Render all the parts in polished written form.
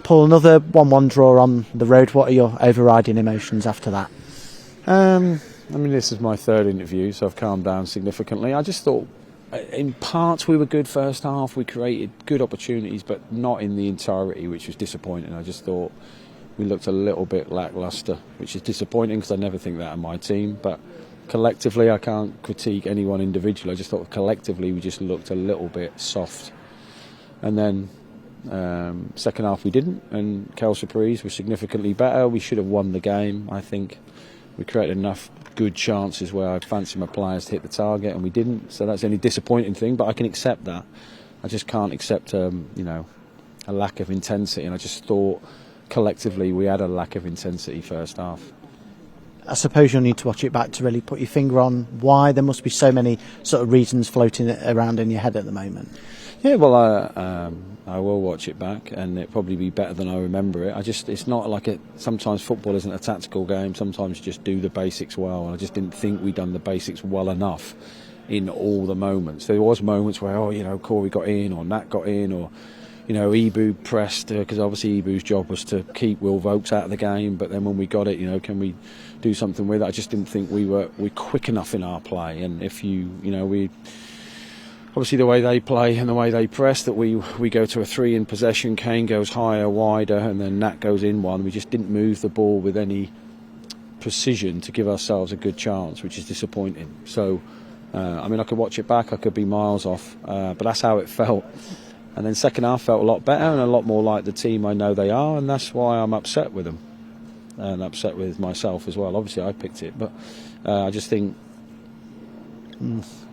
Paul, another 1-1 draw on the road. What are your overriding emotions after that? I mean, this is my third interview, so I've calmed down significantly. I just thought, in parts, we were good first half. We created good opportunities, but not in the entirety, which was disappointing. I just thought we looked a little bit lacklustre, which is disappointing because I never think that of my team. But collectively, I can't critique anyone individually. I just thought collectively we just looked a little bit soft. And then second half we didn't, and Kel Surprise was significantly better. We should have won the game, I think. We created enough good chances where I fancied my players to hit the target, and we didn't. So that's the only disappointing thing, but I can accept that. I just can't accept, a lack of intensity, and I just thought collectively we had a lack of intensity first half. I suppose you'll need to watch it back to really put your finger on why. There must be so many sort of reasons floating around in your head at the moment. Yeah, well, I will watch it back, and it'll probably be better than I remember it. It's not like sometimes football isn't a tactical game. Sometimes you just do the basics well, and I just didn't think we'd done the basics well enough in all the moments. There was moments where, Corey got in, or Nat got in, or, Ibu pressed, because obviously Ibu's job was to keep Will Vokes out of the game, but then when we got it, can we do something with it? I just didn't think we're quick enough in our play, and if we... Obviously, the way they play and the way they press, that we go to a 3 in possession, Kane goes higher, wider, and then Nat goes in one. We just didn't move the ball with any precision to give ourselves a good chance, which is disappointing. So, I could watch it back, I could be miles off, but that's how it felt. And then second half felt a lot better and a lot more like the team I know they are, and that's why I'm upset with them and upset with myself as well. Obviously, I picked it, but I just think...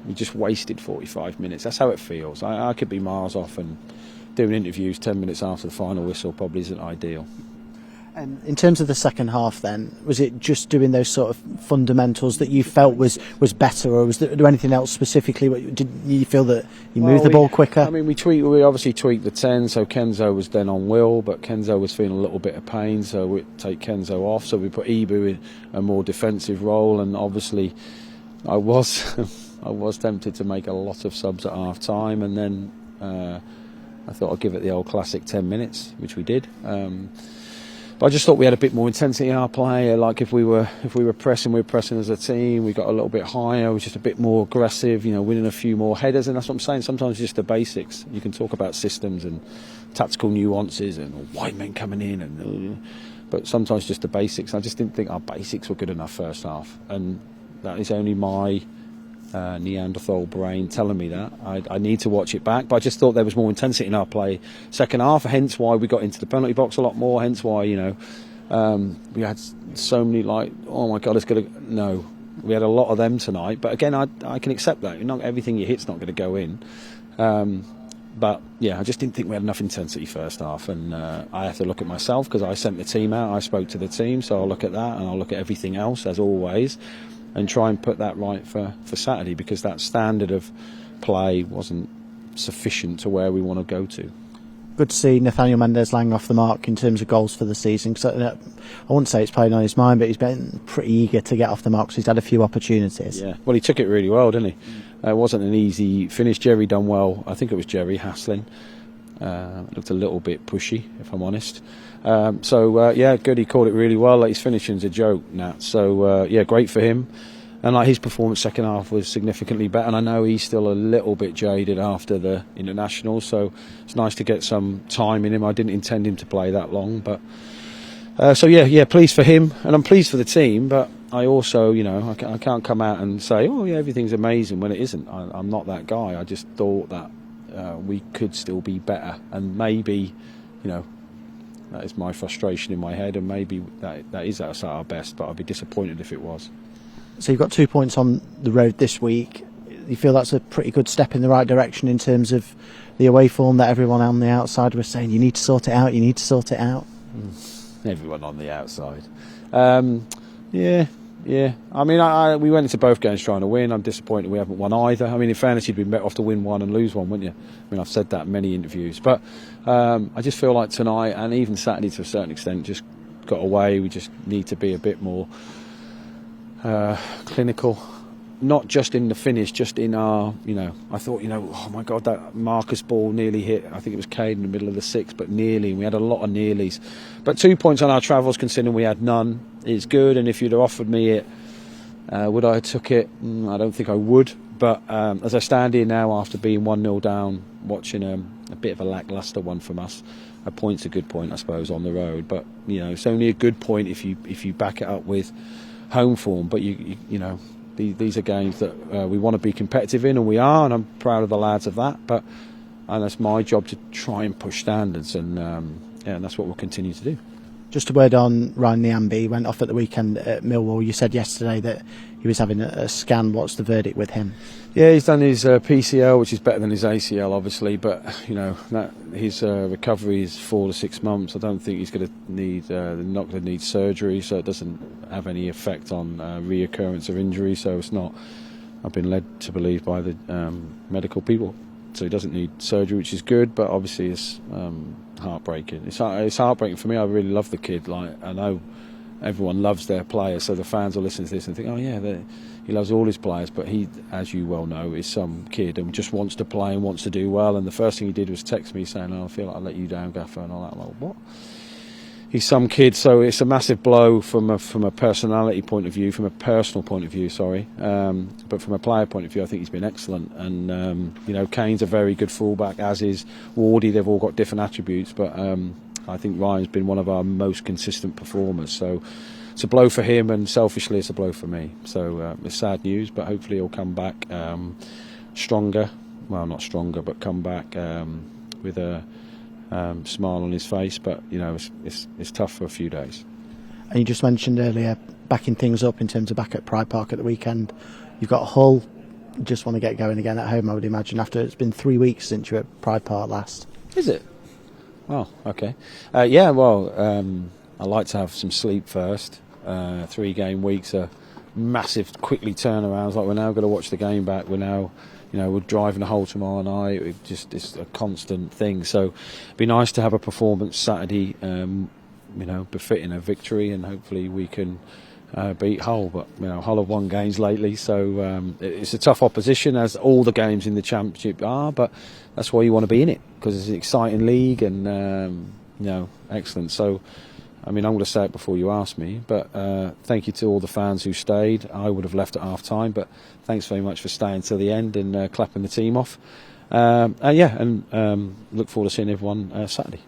we just wasted 45 minutes. That's how it feels. I could be miles off, and doing interviews 10 minutes after the final whistle probably isn't ideal. In terms of the second half then, was it just doing those sort of fundamentals that you felt was better, or was there anything else specifically? Did you feel that you moved the ball quicker? I mean, we obviously tweaked the 10, so Kenzo was then on Will, but Kenzo was feeling a little bit of pain, so we take Kenzo off, so we put Ibu in a more defensive role, and obviously I was tempted to make a lot of subs at half time, and then I thought I'd give it the old classic 10 minutes, which we did. But I just thought we had a bit more intensity in our play. Like if we were pressing, we were pressing as a team. We got a little bit higher. We were just a bit more aggressive. Winning a few more headers, and that's what I'm saying. Sometimes just the basics. You can talk about systems and tactical nuances and white men coming in, but sometimes just the basics. I just didn't think our basics were good enough first half, and that is only my Neanderthal brain telling me that. I need to watch it back, but I just thought there was more intensity in our play second half, hence why we got into the penalty box a lot more, hence why we had so many oh my god, we had a lot of them tonight, but again I can accept that. Not everything you hit's not going to go in, but yeah, I just didn't think we had enough intensity first half, and I have to look at myself because I sent the team out, I spoke to the team, so I'll look at that and I'll look at everything else as always and try and put that right for Saturday, because that standard of play wasn't sufficient to where we want to go to. Good to see Nathaniel Mendez-Lang off the mark in terms of goals for the season, because I wouldn't say it's playing on his mind, but he's been pretty eager to get off the mark, so he's had a few opportunities. Yeah, well, he took it really well, didn't he? It wasn't an easy finish. Jerry done well. I think it was Jerry Haslin. Looked a little bit pushy, if I'm honest. Yeah, good. He caught it really well. His finishing's a joke, Nat. So yeah, great for him. And his performance second half was significantly better. And I know he's still a little bit jaded after the international, so it's nice to get some time in him. I didn't intend him to play that long, but so yeah, pleased for him, and I'm pleased for the team. But I also, I can't come out and say, oh yeah, everything's amazing when it isn't. I'm not that guy. I just thought that we could still be better, and maybe, that is my frustration in my head, and maybe that is us at our best, but I'd be disappointed if it was. So you've got 2 points on the road this week. You feel that's a pretty good step in the right direction in terms of the away form that everyone on the outside was saying, you need to sort it out, you need to sort it out? Everyone on the outside. Yeah. I mean, we went into both games trying to win. I'm disappointed we haven't won either. I mean, in fairness, you'd been better off to win one and lose one, wouldn't you? I mean, I've said that in many interviews. But I just feel like tonight, and even Saturday to a certain extent, just got away. We just need to be a bit more clinical, not just in the finish, just in our, I thought, oh my God, that Marcus ball nearly hit, I think it was Cade in the middle of the sixth, but nearly, we had a lot of nearlies. But 2 points on our travels, considering we had none, is good, and if you'd have offered me it, would I have took it? I don't think I would, but as I stand here now after being 1-0 down, watching a bit of a lacklustre one from us, a point's a good point, I suppose, on the road, but, it's only a good point if you back it up with home form, but these are games that we want to be competitive in, and we are, and I'm proud of the lads of that. And that's my job to try and push standards, and that's what we'll continue to do. Just a word on Ryan Niambi. He went off at the weekend at Millwall. You said yesterday that he was having a scan. What's the verdict with him? Yeah, he's done his PCL, which is better than his ACL, obviously. But that his recovery is 4 to 6 months. I don't think he's going to need, not going to need surgery, so it doesn't have any effect on reoccurrence of injury. So it's not. I've been led to believe by the medical people, so he doesn't need surgery, which is good. But obviously, it's heartbreaking. It's heartbreaking for me. I really love the kid. I know everyone loves their players, so the fans will listen to this and think, oh yeah, he loves all his players, but he, as you well know, is some kid and just wants to play and wants to do well. And the first thing he did was text me saying, oh, I feel like I let you down, Gaffer, and all that. I'm like, what? He's some kid, so it's a massive blow from a personality point of view, from a personal point of view, but from a player point of view, I think he's been excellent. And Kane's a very good fullback, as is Wardy. They've all got different attributes, but I think Ryan's been one of our most consistent performers. So it's a blow for him, and selfishly, it's a blow for me. So it's sad news, but hopefully he'll come back stronger. Well, not stronger, but come back with a smile on his face. But it's tough for a few days. And you just mentioned earlier backing things up in terms of back at Pride Park at the weekend. You've got Hull. Just want to get going again at home, I would imagine, after it's been 3 weeks since you were at Pride Park last. Is it? Oh, okay. Yeah, well, I like to have some sleep first. 3 game weeks are massive, quickly turnarounds. Like, we're now going to watch the game back. We're now, we're driving to Hull tomorrow night. It's a constant thing. So it'd be nice to have a performance Saturday, befitting a victory, and hopefully we can beat Hull. But Hull have won games lately, so it's a tough opposition, as all the games in the Championship are. But that's why you want to be in it, because it's an exciting league, and excellent. So, I'm going to say it before you ask me, but thank you to all the fans who stayed. I would have left at half time, but thanks very much for staying till the end and clapping the team off. And look forward to seeing everyone Saturday.